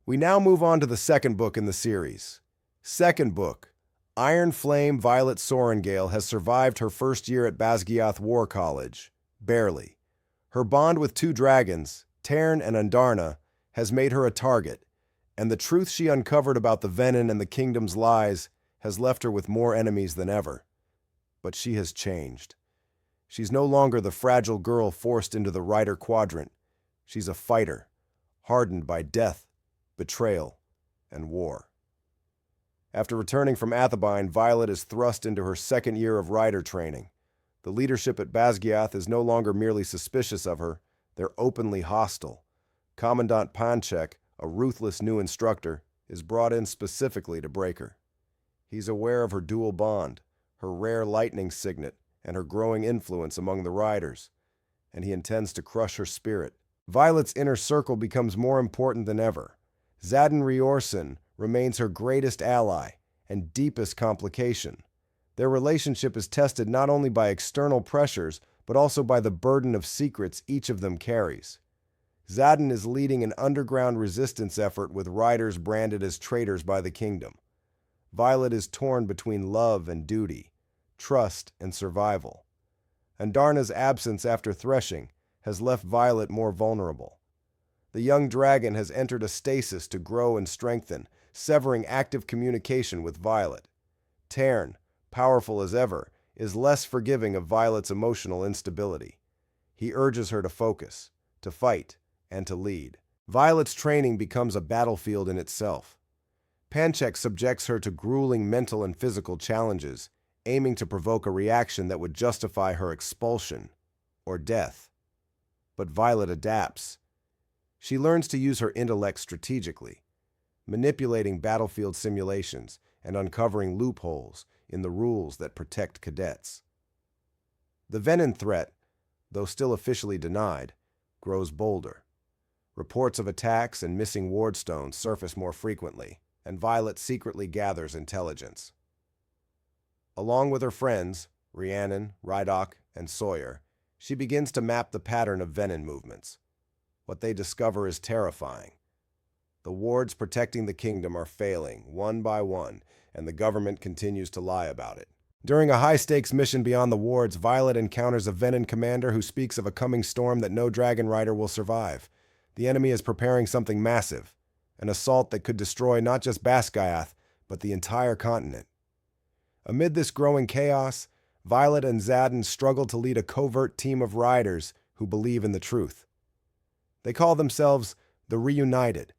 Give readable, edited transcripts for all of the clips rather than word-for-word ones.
We now move on to the second book in the series. Second book, Iron Flame Violet Sorengale has survived her first year at Basgiath War College. Barely. Her bond with two dragons, Tern and Andarna, has made her a target, and the truth she uncovered about the Venin and the kingdom's lies has left her with more enemies than ever. But she has changed. She's no longer the fragile girl forced into the Rider Quadrant. She's a fighter, hardened by death, betrayal, and war. After returning from Athabine, Violet is thrust into her second year of rider training. The leadership at Basgiath is no longer merely suspicious of her, they're openly hostile. Commandant Panchek, a ruthless new instructor, is brought in specifically to break her. He's aware of her dual bond, her rare lightning signet, and her growing influence among the riders, and he intends to crush her spirit. Violet's inner circle becomes more important than ever. Zadin Riorson remains her greatest ally and deepest complication. Their relationship is tested not only by external pressures, but also by the burden of secrets each of them carries. Zadin is leading an underground resistance effort with riders branded as traitors by the kingdom. Violet is torn between love and duty, trust and survival. Andarna's absence after threshing has left Violet more vulnerable. The young dragon has entered a stasis to grow and strengthen, severing active communication with Violet. Tern, powerful as ever, is less forgiving of Violet's emotional instability. He urges her to focus, to fight, and to lead. Violet's training becomes a battlefield in itself. Panchek subjects her to grueling mental and physical challenges, aiming to provoke a reaction that would justify her expulsion or death. But Violet adapts. She learns to use her intellect strategically, manipulating battlefield simulations and uncovering loopholes in the rules that protect cadets. The Venin threat, though still officially denied, grows bolder. Reports of attacks and missing wardstones surface more frequently, and Violet secretly gathers intelligence. Along with her friends, Rhiannon, Rydok, and Sawyer, she begins to map the pattern of Venin movements. What they discover is terrifying. The wards protecting the kingdom are failing, one by one, and the government continues to lie about it. During a high-stakes mission beyond the wards, Violet encounters a Venin commander who speaks of a coming storm that no dragon rider will survive. The enemy is preparing something massive, an assault that could destroy not just Basgiath, but the entire continent. Amid this growing chaos, Violet and Zadin struggle to lead a covert team of riders who believe in the truth. They call themselves the Reunited,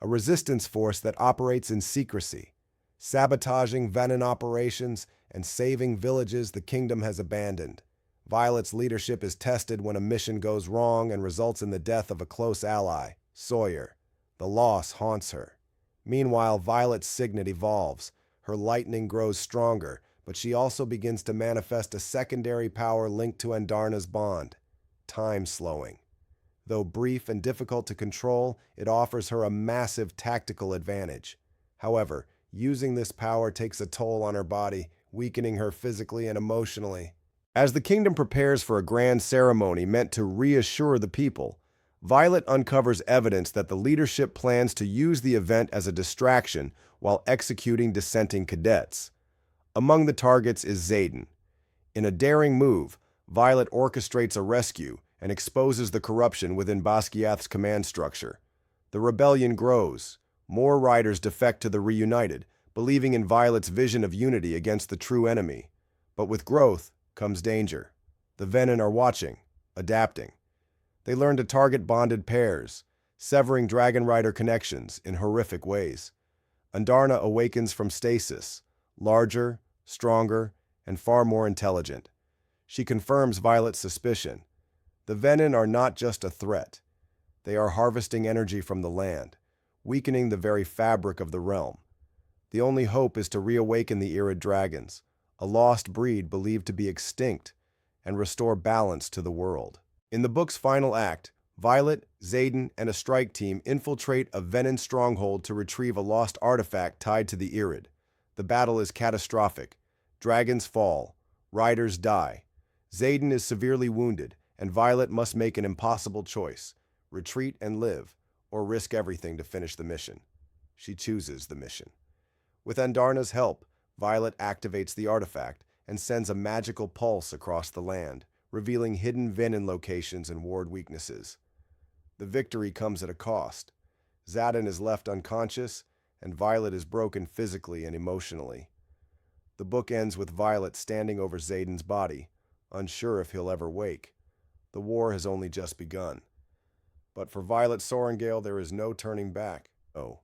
a resistance force that operates in secrecy, sabotaging Venin operations and saving villages the kingdom has abandoned. Violet's leadership is tested when a mission goes wrong and results in the death of a close ally, Sawyer. The loss haunts her. Meanwhile, Violet's signet evolves. Her lightning grows stronger, but she also begins to manifest a secondary power linked to Andarna's bond, time slowing. Though brief and difficult to control, it offers her a massive tactical advantage. However, using this power takes a toll on her body, weakening her physically and emotionally. As the kingdom prepares for a grand ceremony meant to reassure the people, Violet uncovers evidence that the leadership plans to use the event as a distraction while executing dissenting cadets. Among the targets is Zadin. In a daring move, Violet orchestrates a rescue and exposes the corruption within Basgiath's command structure. The rebellion grows. More riders defect to the Reunited, believing in Violet's vision of unity against the true enemy. But with growth comes danger. The Venin are watching, adapting. They learn to target bonded pairs, severing dragon rider connections in horrific ways. Andarna awakens from stasis, larger, stronger, and far more intelligent. She confirms Violet's suspicion. The Venin are not just a threat. They are harvesting energy from the land, weakening the very fabric of the realm. The only hope is to reawaken the Irid dragons, a lost breed believed to be extinct, and restore balance to the world. In the book's final act, Violet, Zadin, and a strike team infiltrate a Venin stronghold to retrieve a lost artifact tied to the Irid. The battle is catastrophic. Dragons fall. Riders die. Zadin is severely wounded, and Violet must make an impossible choice: retreat and live, or risk everything to finish the mission. She chooses the mission. With Andarna's help, Violet activates the artifact and sends a magical pulse across the land, revealing hidden venin locations and ward weaknesses. The victory comes at a cost. Xaden is left unconscious, and Violet is broken physically and emotionally. The book ends with Violet standing over Xaden's body, unsure if he'll ever wake. The war has only just begun. But for Violet Sorrengail, there is no turning back. Oh.